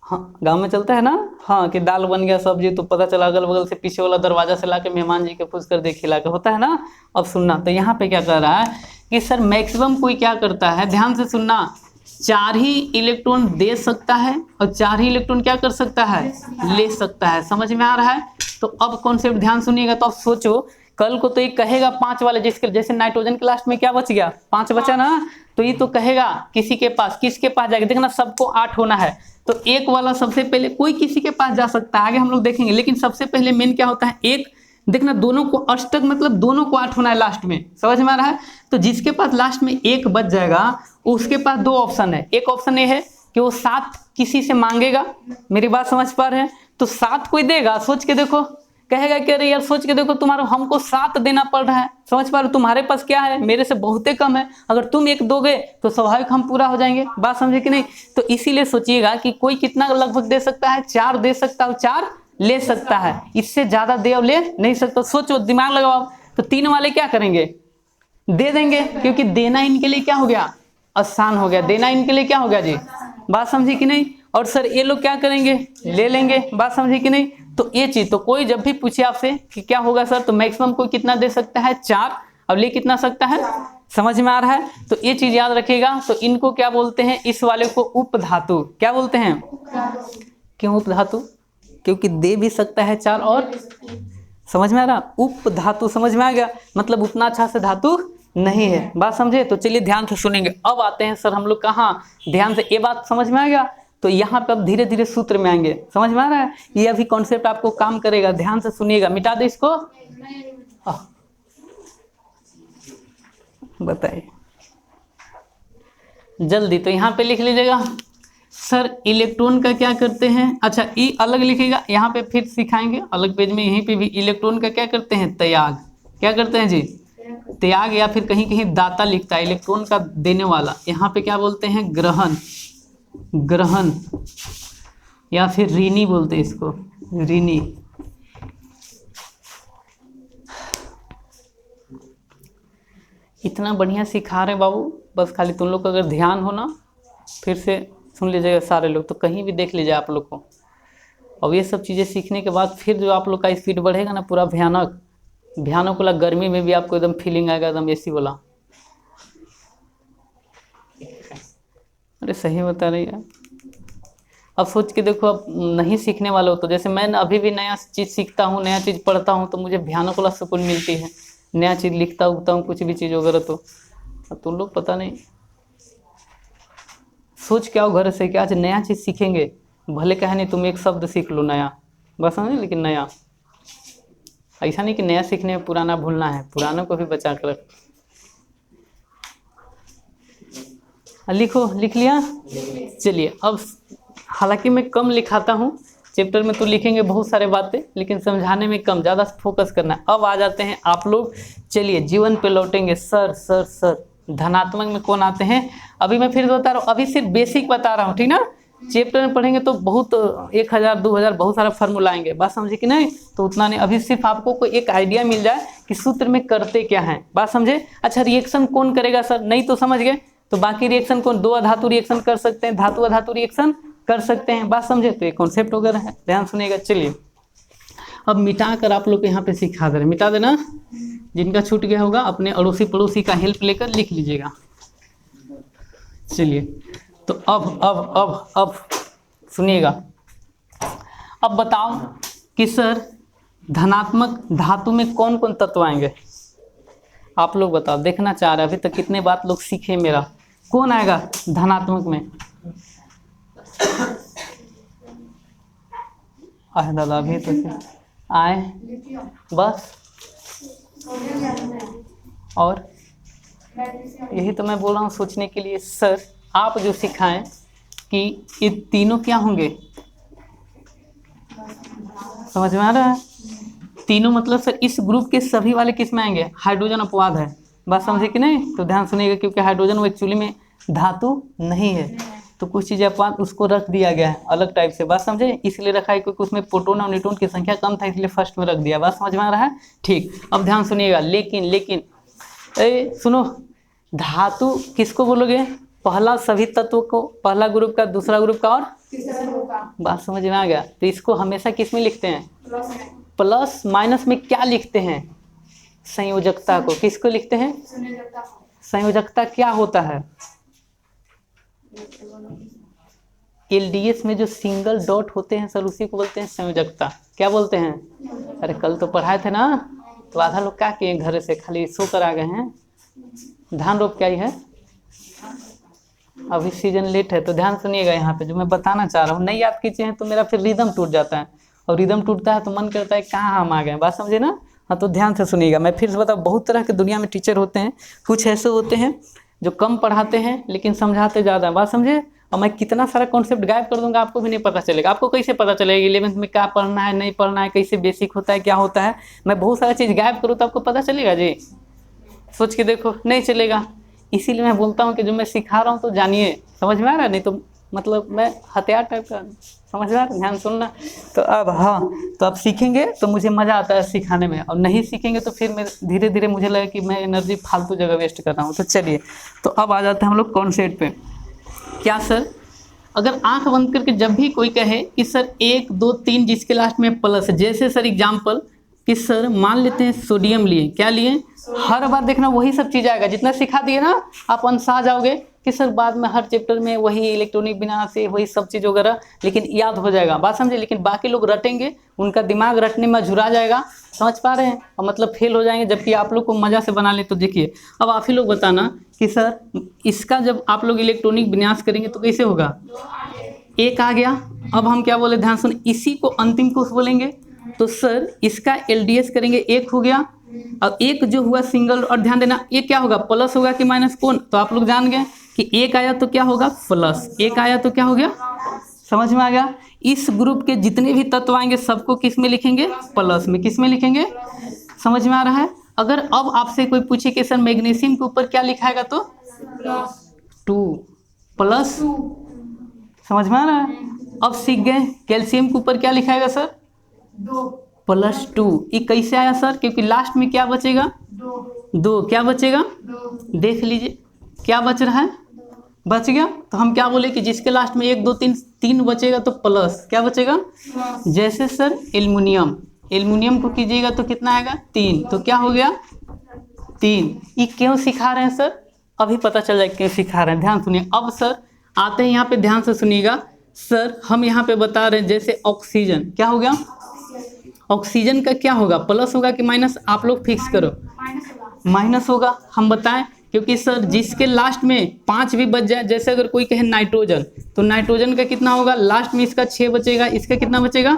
हाँ, गांव में चलता है ना, हाँ, कि दाल बन गया सब्जी, तो पता चला अगल बगल से पीछे वाला दरवाजा से लाके मेहमान जी के पूछ कर दे, खिला के, होता है ना। अब सुनना, तो यहाँ पे क्या कर रहा है कि सर मैक्सिमम कोई क्या करता है, ध्यान से सुनना, 4 ही इलेक्ट्रॉन दे सकता है और 4 ही इलेक्ट्रॉन क्या कर सकता है? ले सकता है। समझ में आ रहा है? तो अब कॉन्सेप्ट ध्यान सुनिएगा। तो अब सोचो, कल को तो ये कहेगा 5 वाले, जिसके जैसे नाइट्रोजन के लास्ट में क्या बच गया? 5 बचा ना, तो ये तो कहेगा किसी के पास, किसके पास जाएगा? देखना, सबको 8 होना है, तो 1 वाला सबसे पहले कोई किसी के पास जा सकता है, आगे हम लोग देखेंगे। लेकिन सबसे पहले मेन क्या होता है? 1। देखना, दोनों को अष्टक मतलब दोनों को 8 होना है लास्ट में। समझ में आ रहा है? तो जिसके पास लास्ट में 1 बच जाएगा, उसके पास 2 ऑप्शन है। एक ऑप्शन ये है कि वो 7 किसी से मांगेगा, मेरी बात समझ पा रहे हैं? तो 7 कोई देगा, सोच के देखो, कहेगा कि अरे यार सोच के देखो, तुम्हारा हमको 7 देना पड़ रहा है, समझ पा रहे हो? तुम्हारे पास क्या है, मेरे से बहुत कम है, अगर तुम 1 दोगे तो स्वाभाविक हम पूरा हो जाएंगे। बात समझे कि नहीं? तो इसीलिए सोचिएगा कि कोई कितना लगभग दे सकता है? 4 दे सकता है, 4 ले सकता है, इससे ज्यादा दे और ले नहीं सकता। सोचो, दिमाग लगाओ। तो 3 वाले क्या करेंगे? दे देंगे, क्योंकि देना इनके लिए क्या हो गया? आसान हो गया। देना इनके लिए क्या हो गया जी? बात समझी कि नहीं? और सर ये लोग क्या करेंगे? ले लेंगे। बात समझी कि नहीं? तो ये चीज, तो कोई जब भी पूछे आपसे कि क्या होगा सर, तो मैक्सिमम कोई कितना दे सकता है? 4, अब ले कितना सकता है? समझ में आ रहा है? तो ये चीज याद रखिएगा। तो इनको क्या बोलते हैं? इस वाले को उपधातु। क्या बोलते हैं? क्यों उपधातु? क्योंकि दे भी सकता है 4 और, समझ में आ रहा? उपधातु, समझ में आ गया? मतलब उतना अच्छा से धातु नहीं है। बात समझे? तो चलिए ध्यान से सुनेंगे। अब आते हैं सर हम लोग कहाँ, ध्यान से, ये बात समझ में आ गया? तो यहाँ पे अब धीरे धीरे सूत्र में आएंगे। समझ में आ रहा है? ये अभी कॉन्सेप्ट आपको काम करेगा, ध्यान से सुनिएगा। मिटा दे इसको, बताइए जल्दी। तो यहाँ पे लिख लीजिएगा सर, इलेक्ट्रॉन का क्या करते हैं? अच्छा, ई अलग लिखेगा, यहाँ पे फिर सिखाएंगे अलग पेज में। यहीं पे भी इलेक्ट्रॉन का क्या करते हैं? त्याग। क्या करते हैं जी? त्याग या फिर कहीं कहीं दाता लिखता है, इलेक्ट्रॉन का देने वाला। यहाँ पे क्या बोलते हैं, ग्रहण, ग्रहण या फिर ऋणी बोलते हैं इसको, ऋणी। इतना बढ़िया सिखा रहे बाबू, बस खाली तुम लोग का अगर ध्यान हो ना, फिर से सुन लीजिएगा सारे लोग, तो कहीं भी देख लीजिए आप लोग को। और ये सब चीज़ें सीखने के बाद फिर जो आप लोग का स्पीड बढ़ेगा ना, पूरा भयानक भयानक वाला, गर्मी में भी आपको एकदम फीलिंग आएगा एकदम एसी वाला। अरे सही बता रही यार। अब सोच के देखो, अब नहीं सीखने वाले हो तो, जैसे मैं अभी भी नया चीज़ सीखता हूँ, नया चीज़ पढ़ता हूँ, तो मुझे भयानक वाला सुकून मिलती है। नया चीज़ लिखता उगता हूँ, कुछ भी चीज़ वगैरह, तो अब तुम लोग पता नहीं सोच के आओ घर से कि आज नया चीज़ सीखेंगे, भले कहे नहीं तुम एक शब्द सीख लो नया, बस समझे, लेकिन नया। ऐसा नहीं कि नया सीखने में पुराना भूलना है, पुरानों को भी बचा कर रख। लिखो, लिख लिया। चलिए अब, हालांकि मैं कम लिखाता हूँ चैप्टर में, तो लिखेंगे बहुत सारे बातें, लेकिन समझाने में कम, ज़्यादा फोकस करना है। अब आ जाते हैं आप लोग, चलिए जीवन पे लौटेंगे। सर सर सर, धनात्मक में कौन आते हैं? अभी मैं फिर बता रहा हूँ, अभी सिर्फ बेसिक बता रहा हूँ, ठीक ना। चैप्टर में पढ़ेंगे तो बहुत 1000 2000 बहुत सारा फार्मूला आएंगे, बात समझे कि नहीं, तो उतना नहीं। अभी सिर्फ आपको कोई एक आइडिया मिल जाए कि सूत्र में करते क्या हैं, बात समझे। अच्छा, रिएक्शन कौन करेगा सर? नहीं तो समझ गए, तो बाकी रिएक्शन कौन? दो अधातु रिएक्शन कर सकते हैं, धातु अधातु रिएक्शन कर सकते हैं, बात समझे। तो ये कॉन्सेप्ट वगैरह है, ध्यान सुनिएगा। चलिए अब मिटा कर आप लोग को यहाँ पे सिखा दे रहे, मिटा देना। जिनका छूट गया होगा अपने अड़ोसी पड़ोसी का हेल्प लेकर लिख लीजिएगा। चलिए तो अब सुनिएगा। अब बताओ कि सर धनात्मक धातु में कौन कौन तत्व आएंगे? आप लोग बताओ, देखना चाह रहे, अभी तक कितने बात लोग सीखे मेरा। कौन आएगा धनात्मक में? आए दादा, अभी तो आए बस। और यही तो मैं बोल रहा हूँ सोचने के लिए। सर आप जो सिखाएं कि ये तीनों क्या होंगे, समझ में आ रहा है? तीनों मतलब सर इस ग्रुप के सभी वाले किस में आएंगे? हाइड्रोजन अपवाद है, बात समझे कि नहीं? तो ध्यान सुनिएगा, क्योंकि हाइड्रोजन वो एक्चुअली में धातु नहीं है, तो कुछ चीज़ें अपवाद उसको रख दिया गया है अलग टाइप से, बात समझे। इसलिए रखा है क्योंकि उसमें प्रोटॉन और न्यूट्रॉन की संख्या कम था, इसलिए फर्स्ट में रख दिया, बात समझ में आ रहा है? ठीक, अब ध्यान सुनिएगा। लेकिन सुनो, धातु किसको बोलोगे? पहला सभी तत्व को, पहला ग्रुप का, दूसरा ग्रुप का और तीसरा ग्रुप का, बात समझ में आ गया। तो इसको हमेशा किस में लिखते हैं? प्लस माइनस में क्या लिखते हैं? संयोजकता को। किसको लिखते हैं? संयोजकता क्या होता है? एलडीएस में जो सिंगल डॉट होते हैं सर, उसी को बोलते हैं संयोजकता। क्या बोलते हैं? अरे कल तो पढ़ाए थे ना, तो आधा लोग क्या किए घर से, खाली सो कर आ गए हैं। धान रोप क्या ही है, अभी सीजन लेट है। तो ध्यान सुनिएगा, यहाँ पे जो मैं बताना चाह रहा हूँ, नहीं याद कीजिए तो मेरा फिर रिदम टूट जाता है, और रिदम टूटता है तो मन करता है कहाँ हम आ गए, बात समझे ना। हाँ, तो ध्यान से सुनिएगा। मैं फिर से बताऊँ, बहुत तरह के दुनिया में टीचर होते हैं, कुछ ऐसे होते हैं जो कम पढ़ाते हैं लेकिन समझाते ज़्यादा, बात समझे। और मैं कितना सारा कॉन्सेप्ट गायब कर दूंगा, आपको भी नहीं पता चलेगा। आपको कैसे पता चलेगा 11th में क्या पढ़ना है, नहीं पढ़ना है, कैसे बेसिक होता है, क्या होता है? मैं बहुत सारा चीज़ गायब करूँ तो आपको पता चलेगा जी? सोच के देखो, नहीं चलेगा। इसीलिए मैं बोलता हूँ कि जो मैं सिखा रहा हूँ तो जानिए, समझ में आ रहा है? नहीं तो मतलब मैं हथियार टाइप का, समझ में आ रहा है? ध्यान सुनना। तो अब हाँ, तो अब सीखेंगे तो मुझे मज़ा आता है सिखाने में, और नहीं सीखेंगे तो फिर मैं धीरे धीरे मुझे लगे कि मैं एनर्जी फालतू जगह वेस्ट कर रहा हूँ। तो चलिए, तो अब आ जाते हैं हम लोग कॉन्सेप्ट पे। क्या सर, अगर आंख बंद करके जब भी कोई कहे कि सर 1 2 3 जिसके लास्ट में प्लस है, जैसे सर एग्जाम्पल कि सर मान लेते हैं सोडियम लिए, क्या लिए? हर बार देखना वही सब चीज़ आएगा, जितना सिखा दिए ना आप अंसा जाओगे कि सर बाद में हर चैप्टर में वही इलेक्ट्रॉनिक बिना से वही सब चीज़ वगैरह, लेकिन याद हो जाएगा, बात समझे। लेकिन बाकी लोग रटेंगे, उनका दिमाग रटने में झुरा जाएगा, समझ पा रहे हैं, और मतलब फेल हो जाएंगे, जबकि आप लोग को मज़ा से बना ले। तो देखिए, अब आप ही लोग बताना कि सर इसका जब आप लोग इलेक्ट्रॉनिक विन्यास करेंगे तो कैसे होगा? 1 आ गया। अब हम क्या बोले, ध्यान सुन, इसी को अंतिम कोष बोलेंगे। तो सर इसका एलडीएस करेंगे, 1 हो गया। अब 1 जो हुआ सिंगल, और ध्यान देना ये क्या होगा, प्लस होगा कि माइनस? कौन? तो आप लोग जान गए कि 1 आया तो क्या होगा? प्लस। 1 आया तो क्या हो गया? समझ में आ गया? इस ग्रुप के जितने भी तत्व आएंगे सबको किस में लिखेंगे? प्लस में। किस में लिखेंगे? समझ में आ रहा है? अगर अब आपसे कोई पूछे कि सर मैग्नीशियम के ऊपर क्या लिखाएगा तो 2 प्लस, समझ में आ रहा है? अब सीख गए कैल्शियम के ऊपर क्या लिखाएगा सर 2+2। ये कैसे आया सर? क्योंकि लास्ट में क्या बचेगा 2, क्या बचेगा देख लीजिए क्या बच रहा है, बच गया। तो हम क्या बोले कि जिसके लास्ट में 1 2 3 बचेगा तो प्लस, क्या बचेगा जैसे सर एल्युमिनियम को कीजिएगा तो कितना आएगा 3, तो क्या हो गया 3। ये क्यों सिखा रहे हैं सर? अभी पता चल जाएगा क्यों सिखा रहे हैं, ध्यान सुनिए। अब सर आते हैं यहाँ पे, ध्यान से सुनिएगा सर। हम यहाँ पे बता रहे हैं जैसे ऑक्सीजन, क्या हो गया ऑक्सीजन का क्या होगा, प्लस होगा कि माइनस? आप लोग फिक्स करो, माइनस होगा। हम बताएं क्योंकि सर जिसके लास्ट में 5 भी बच जाए, जैसे अगर कोई कहे नाइट्रोजन, तो नाइट्रोजन का कितना होगा, लास्ट में इसका 6 बचेगा, इसका कितना बचेगा?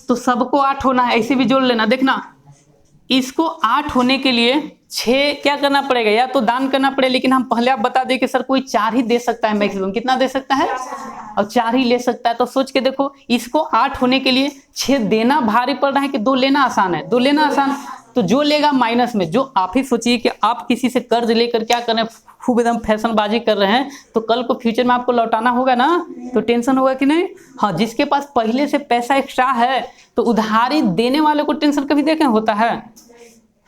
तो सबको 8 होना है, ऐसे भी जोड़ लेना। देखना इसको 8 होने के लिए 6 क्या करना पड़ेगा, या तो दान करना पड़ेगा, लेकिन हम पहले आप बता दें कि सर कोई 4 ही दे सकता है मैक्सिमम, कितना दे सकता है और 4 ही ले सकता है। तो सोच के देखो इसको 8 होने के लिए 6 देना भारी पड़ रहा है कि 2 लेना आसान है? 2 लेना आसान, तो जो लेगा माइनस में। जो आप ही सोचिए कि आप किसी से कर्ज लेकर क्या कर रहे हैं, खूब एकदम फैशनबाजी कर रहे हैं, तो कल को फ्यूचर में आपको लौटाना होगा ना, तो टेंशन होगा कि नहीं? हाँ, जिसके पास पहले से पैसा एक्स्ट्रा है तो उधारी देने वाले को टेंशन कभी देखें होता है,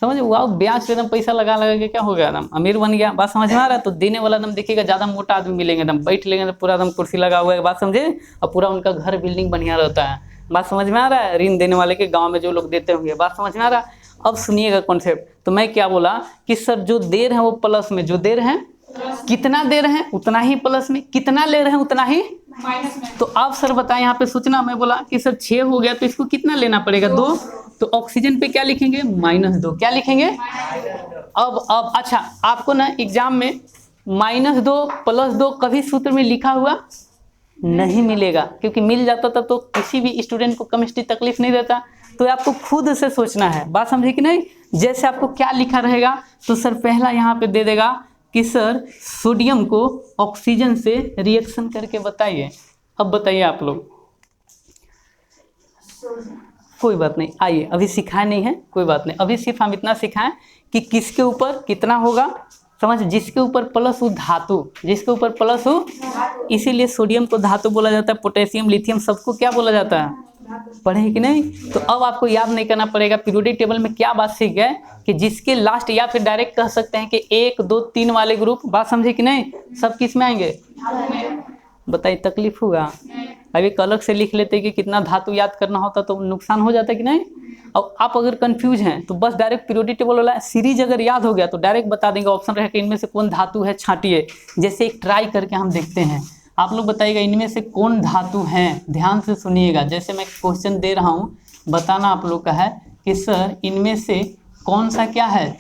समझ? वाह, ब्याज पे एकदम पैसा लगा लगा के क्या हो गया, एकदम अमीर बन गया, बात समझ में आ रहा है? तो देने वाला एकदम देखिएगा ज़्यादा मोटा आदमी मिलेंगे, एकदम बैठ लेंगे तो पूरा एकदम कुर्सी लगा हुआ है, बात समझे? और पूरा उनका घर बिल्डिंग बढ़िया रहता है, बात समझ में आ रहा है? ऋण देने वाले के गाँव में जो लोग देते होंगे, बात समझ में आ रहा है? अब सुनिएगा कॉन्सेप्ट। तो मैं क्या बोला कि सर जो दे रहे हैं वो प्लस में, जो दे रहे हैं कितना दे रहे हैं उतना ही प्लस में, कितना ले रहे हैं उतना ही माइनस में। तो आप सर बताएं यहाँ पे सोचना, मैं बोला कि सर 6 हो गया तो इसको कितना लेना पड़ेगा 2, तो ऑक्सीजन पे क्या लिखेंगे -2, क्या लिखेंगे? अब अच्छा, आपको ना एग्जाम में -2 +2 कभी सूत्र में लिखा हुआ नहीं मिलेगा, क्योंकि मिल जाता था तो किसी भी स्टूडेंट को केमिस्ट्री तकलीफ नहीं देता। तो आपको खुद से सोचना है, बात समझे कि नहीं? जैसे आपको क्या लिखा रहेगा, तो सर पहला यहाँ पे दे देगा कि सर सोडियम को ऑक्सीजन से रिएक्शन करके बताइए। अब बताइए आप लोग, कोई बात नहीं, आइए अभी सिखाए नहीं है, कोई बात नहीं, अभी सिर्फ हम इतना सिखाएं कि किसके ऊपर कितना होगा, समझ? जिसके ऊपर प्लस हो धातु, जिसके ऊपर प्लस हो, इसीलिए सोडियम को धातु बोला जाता है, पोटेशियम लिथियम सबको क्या बोला जाता है, पढ़े कि नहीं? तो अब आपको याद नहीं करना पड़ेगा, पीरियोडिक टेबल में क्या बात सीख गए कि जिसके लास्ट, या फिर डायरेक्ट कह सकते हैं कि 1 2 3 वाले ग्रुप, बात समझे कि नहीं? सब किस में आएंगे? बताइए तकलीफ होगा? अब एक अलग से लिख लेते कि कितना धातु याद करना होता तो नुकसान हो जाता कि नहीं? अब आप अगर कंफ्यूज हैं तो बस डायरेक्ट पीरियोडिक टेबल वाला सीरीज अगर याद हो गया तो डायरेक्ट बता देंगे, ऑप्शन रहेगा इनमें से कौन धातु है, छांटिए। जैसे एक ट्राई करके हम देखते हैं, आप लोग बताइएगा इनमें से कौन धातु है, ध्यान से सुनिएगा। जैसे मैं क्वेश्चन दे रहा हूँ, बताना आप लोग का है कि सर इनमें से कौन सा क्या है,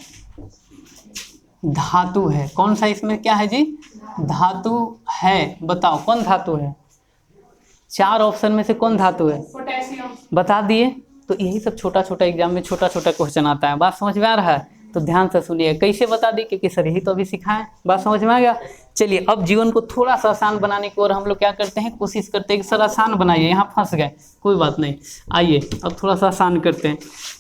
धातु है, कौन सा इसमें क्या है जी, धातु है, बताओ कौन धातु है? 4 ऑप्शन में से कौन धातु है? पोटेशियम। बता दिए। तो यही सब छोटा छोटा एग्जाम में छोटा छोटा क्वेश्चन आता है, बात समझ में आ रहा है? तो ध्यान से सुनिए, कैसे बता दी, क्योंकि सर यही तो अभी सिखाएं, बात समझ में आ गया? चलिए अब जीवन को थोड़ा सा आसान बनाने की ओर हम लोग क्या करते हैं, कोशिश करते हैं कि सर आसान बनाइए, यहाँ फंस गए, कोई बात नहीं, आइए अब थोड़ा सा आसान करते हैं।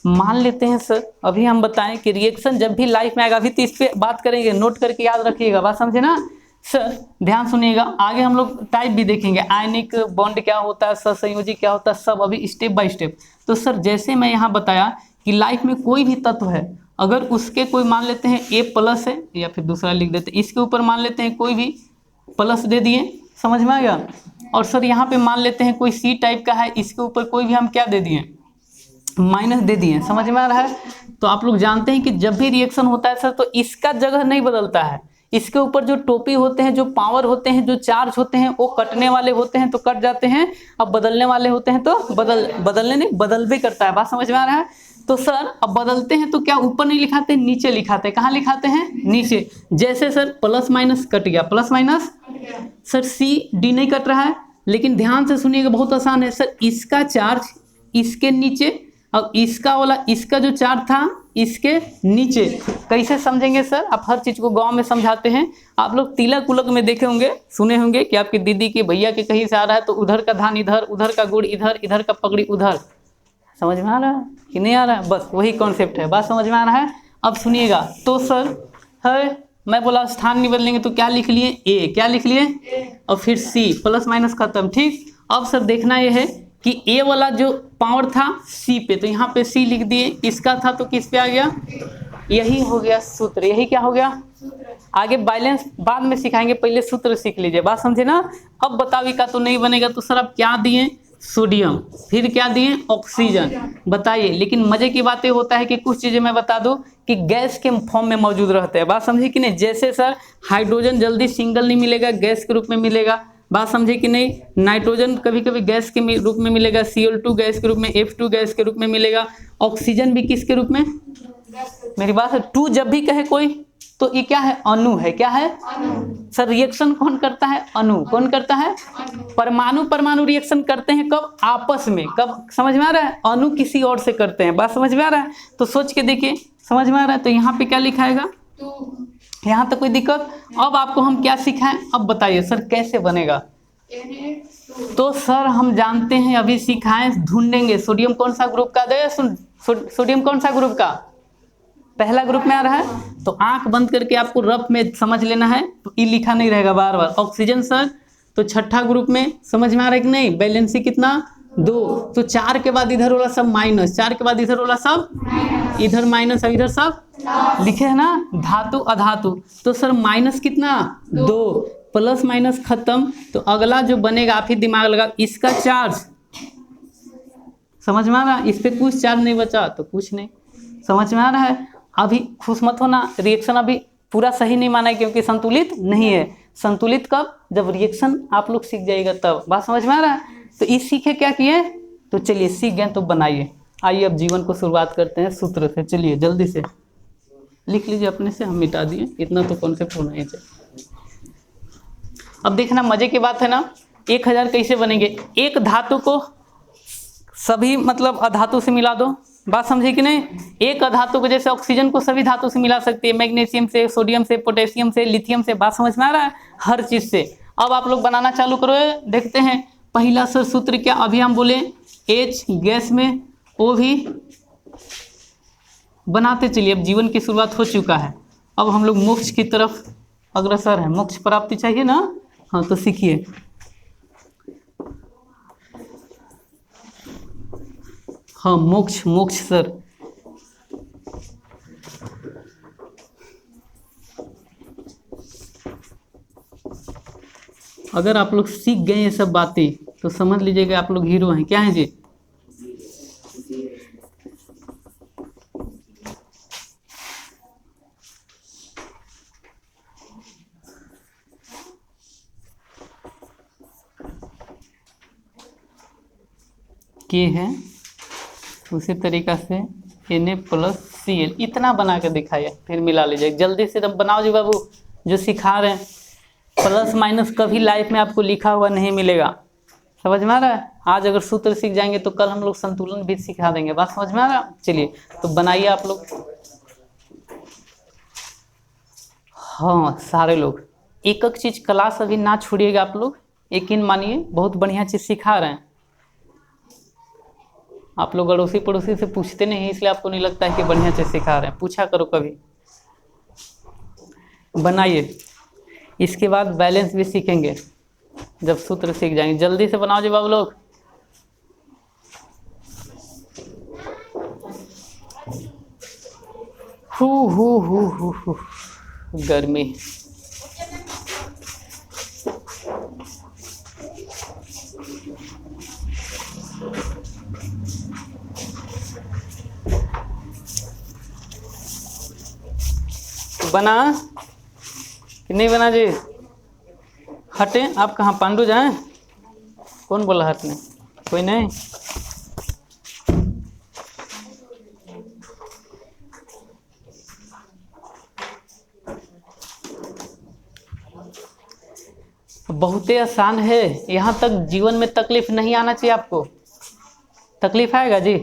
मान लेते हैं सर अभी हम बताएं कि रिएक्शन जब भी लाइफ में आएगा, अभी तो इस पर बात करेंगे, नोट करके याद रखिएगा, बात समझे ना? सर ध्यान सुनिएगा, आगे हम लोग टाइप भी देखेंगे, आयनिक बॉन्ड क्या होता है, सहसंयोजी क्या होता है, सब अभी स्टेप बाय स्टेप। तो सर जैसे मैं यहाँ बताया कि लाइफ में कोई भी तत्व है, अगर उसके कोई मान लेते हैं A+ है, या फिर दूसरा लिख देते हैं, इसके ऊपर मान लेते हैं कोई भी प्लस दे दिए, समझ में आ गया? और सर यहाँ पे मान लेते हैं कोई C टाइप का है, इसके ऊपर कोई भी हम क्या दे दिए, माइनस दे दिए, समझ में आ रहा है? तो आप लोग जानते हैं कि जब भी रिएक्शन होता है सर, तो इसका जगह नहीं बदलता है, इसके ऊपर जो टोपी होते हैं, जो पावर होते हैं, जो चार्ज होते हैं, वो कटने वाले होते हैं तो कट जाते हैं, अब बदलने वाले होते हैं तो बदलने नहीं, बदल भी करता है, बात समझ में आ रहा है? तो सर अब बदलते हैं तो क्या ऊपर नहीं लिखाते, नीचे लिखाते हैं, कहाँ लिखाते हैं, नीचे। जैसे सर प्लस माइनस कट गया, plus minus, sir C D नहीं कट रहा है, लेकिन ध्यान से सुनिएगा बहुत आसान है सर, इसका चार्ज इसके नीचे, अब इसका वाला, इसका जो चार्ज था इसके नीचे, कैसे समझेंगे सर? आप हर चीज़ को गांव में समझाते हैं, आप लोग तिलक उलक में देखे होंगे, सुने होंगे कि आपकी दीदी के भैया के कहीं से आ रहा है तो उधर का धान इधर, उधर का गुड़ इधर, इधर का पगड़ी उधर, समझ में आ रहा है कि नहीं आ रहा है? बस वही कॉन्सेप्ट है, बात समझ में आ रहा है? अब सुनिएगा, तो सर है मैं बोला स्थान नहीं बदलेंगे तो क्या लिख लिए, ए, क्या लिख लिए और फिर सी, प्लस माइनस खत्म, ठीक। अब सर देखना ये है कि ए वाला जो पावर था सी पे, तो यहाँ पे सी लिख दिए, इसका था तो किस पे आ गया, यही हो गया सूत्र, यही क्या हो गया, आगे बैलेंस बाद में सिखाएंगे, पहले सूत्र सीख लीजिए, बात समझे ना। अब बताइए का तो नहीं बनेगा, तो सर आप क्या दिए, सोडियम, फिर क्या दिए, ऑक्सीजन, बताइए। लेकिन मजे की बात ये होता है कि कुछ चीजें मैं बता दूं कि गैस के फॉर्म में मौजूद रहते हैं, बात समझे कि नहीं। जैसे सर हाइड्रोजन जल्दी सिंगल नहीं मिलेगा, गैस के रूप में मिलेगा, बात समझे कि नहीं। नाइट्रोजन कभी कभी गैस के रूप में मिलेगा, Cl2 गैस के रूप में, F2 गैस के रूप में मिलेगा, ऑक्सीजन भी किसके रूप में, मेरी बात है, टू जब भी कहे कोई तो ये क्या है, अणु है, क्या है सर, रिएक्शन कौन करता है, अणु, कौन करता है, परमाणु, परमाणु रिएक्शन करते हैं कब, आपस में, कब, समझ में आ रहा है, अणु किसी और से करते हैं, बात समझ में आ रहा है। तो सोच के देखिए, समझ में आ रहा है, तो यहाँ पे क्या लिखाएगा, यहाँ तक कोई दिक्कत। अब आपको हम क्या सिखाएं, अब बताइए सर कैसे बनेगा। तो सर हम जानते हैं, अभी सिखाएं, ढूंढेंगे सोडियम कौन सा ग्रुप का दे, सोडियम कौन सा ग्रुप का, पहला ग्रुप में आ रहा है, तो आंख बंद करके आपको रफ में समझ लेना है, तो ई लिखा नहीं रहेगा बार बार। ऑक्सीजन सर तो छठा ग्रुप में, समझ में आ रहा है कि नहीं, बैलेंसी कितना, 2, तो 4 के बाद इधर वाला सब माइनस, 4 के बाद इधर वाला सब इधर माइनस, और इधर सब लिखे है ना, धातु अधातु, तो सर माइनस कितना, 2, प्लस माइनस खत्म, तो अगला जो बनेगा आप ही दिमाग लगा, इसका चार्ज, समझ में आ रहा है, इस पे कुछ चार्ज नहीं बचा तो कुछ नहीं, समझ में आ रहा है। अभी खुश मत होना, रिएक्शन अभी पूरा सही नहीं माना है क्योंकि संतुलित नहीं है, संतुलित कब, जब रिएक्शन आप लोग सीख जाइएगा तब, बात समझ में आ रहा है। तो इस सीखे क्या किए, तो चलिए सीख गए तो बनाइए। आइए अब जीवन को शुरुआत करते हैं सूत्र से, चलिए जल्दी से लिख लीजिए अपने से, हम मिटा दिए, इतना तो कॉन्सेप्ट होना ही चाहिए। अब देखना मजे की बात है ना, 1000 कैसे बनेंगे, एक धातु को सभी मतलब अधातु से मिला दो, बात समझे कि नहीं। एक अधातु को जैसे ऑक्सीजन को सभी धातु से मिला सकती है, मैग्नीशियम से, सोडियम से, पोटेशियम से, लिथियम से, बात समझ में आ रहा है, हर चीज से। अब आप लोग बनाना चालू करो, देखते हैं पहला सर सूत्र क्या, अभी हम बोले H गैस में, O भी बनाते चलिए। अब जीवन की शुरुआत हो चुका है, अब हम लोग मोक्ष की तरफ अग्रसर हैं, मोक्ष प्राप्ति चाहिए ना, हाँ तो सीखिए। हाँ मोक्ष, मोक्ष सर, अगर आप लोग सीख गए ये सब बातें तो समझ लीजिएगा आप लोग हीरो हैं, क्या हैं जी। के है उसी तरीका से Na+Cl इतना बना के दिखाइए, फिर मिला लीजिए जल्दी से, तब बनाओ जी बाबू, जो सिखा रहे हैं। प्लस माइनस कभी लाइफ में आपको लिखा हुआ नहीं मिलेगा, समझ में आ रहा है। आज अगर सूत्र सीख जाएंगे तो कल हम लोग संतुलन भी सिखा देंगे, बात समझ में आ रहा है। चलिए तो बनाइए आप लोग, हाँ सारे लोग एक एक चीज क्लास अभी ना छोड़िएगा आप लोग, यकीन मानिए बहुत बढ़िया चीज सिखा रहे हैं। आप लोग अड़ोसी पड़ोसी से पूछते नहीं, इसलिए आपको नहीं लगता है कि बढ़िया चीज सिखा रहे हैं, पूछा करो कभी। बनाइए, इसके बाद बैलेंस भी सीखेंगे जब सूत्र सीख जाएंगे। जल्दी से बनाओ जी बाबू लोग। हु गर्मी, बना कि नहीं बना जी, हटे आप कहाँ, पांडु जाएं, कौन बोला हटने, कोई नहीं। बहुत ही आसान है, यहाँ तक जीवन में तकलीफ नहीं आना चाहिए आपको। तकलीफ आएगा जी,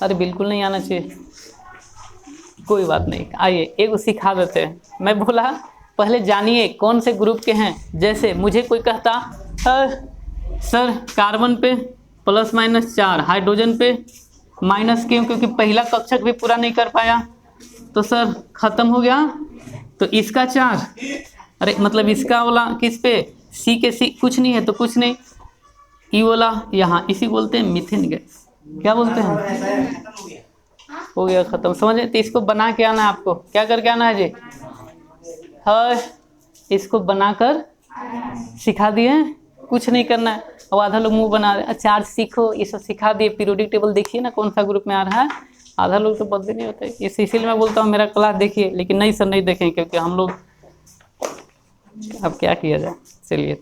अरे बिल्कुल नहीं आना चाहिए, कोई बात नहीं। आइए एक सिखा देते हैं। मैं बोला पहले जानिए कौन से ग्रुप के हैं। जैसे मुझे कोई कहता सर कार्बन पे +-4, हाइड्रोजन पे -क्यों, क्योंकि पहला कक्षक भी पूरा नहीं कर पाया, तो सर खत्म हो गया। तो इसका 4, अरे मतलब इसका वाला किस पे, सी के सी कुछ नहीं है तो कुछ नहीं, ई वाला यहाँ, इसी बोलते हैं मीथेन गैस। क्या बोलते हैं? हो गया खत्म, समझे? तो इसको बना के आना है आपको, क्या करके आना है जी? हाँ, इसको बनाकर सिखा दिए, कुछ नहीं करना है। अब आधा लोग मुंह बना रहे, चार्ज सीखो, ये सब सिखा दिए। पीरियोडिक टेबल देखिए ना कौन सा ग्रुप में आ रहा है, आधा लोग तो पता नहीं होता है। इसीलिए मैं बोलता हूँ मेरा क्लास देखिए, लेकिन नहीं सर नहीं देखें, क्योंकि हम लोग अब क्या किया जाए। चलिए।